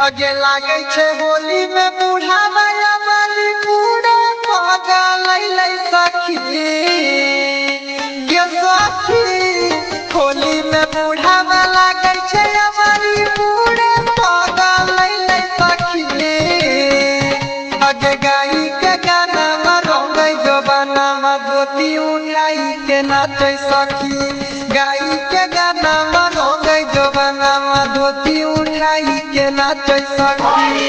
अगे लागे छे होली में बूढ़ा भैया वाली बूढ़े पागल लई सखी ये सखी होली में बूढ़ा लागे छे हमारी बूढ़े पागल लई सखी अगे गाई के गाना मरोगे जो बना धोती उठाई के नाचे सखी गाई के गाना मरोगे जो बना धोती उठाई के नाचे सखी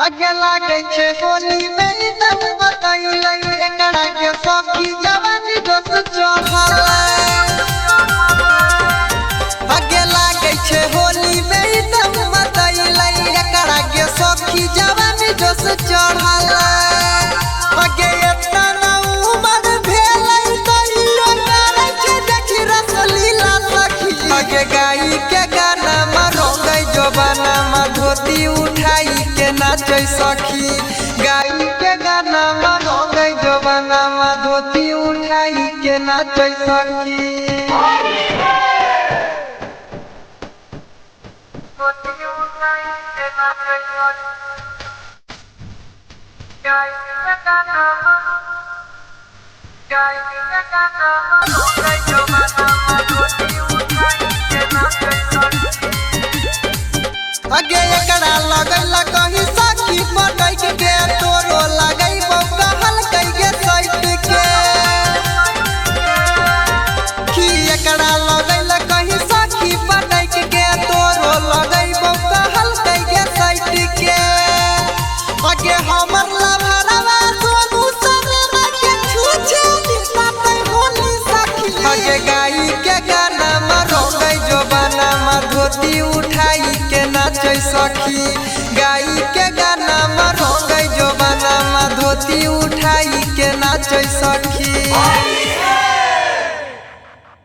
अगे लागे छे होली में तब बताइले एकरा के सखी जवानी दोस्त चढ़ला अगे लागे छे होली में तब बताइले एकरा के सखी जवानी दोस्त चढ़ला अगे एतना ना उमर भेलै तइयो करे छे देखी रसलीला सखी अगे गाई के गाना मरोगे जवाना धोती उठाई के नाचे सखी गाई के गाना मरोगे जवाना धोती उठाई के नाचे सखी अगे एकरा लगल कहीं सखी पटक के तोरो लगई कहल कई साइड के की एकरा लगल कहीं सखी पटक के तोरो लगई कहल कई साइड के अगे हमर लभरवा सोनू सवेरा के छूछे दिखाते होली सखी अगे गाई के गाना मरोगे जो बना धोती उठाई के नाचे सखी गाई के गाना मरोगे जो बना धोती उठाई के नाचे सखी।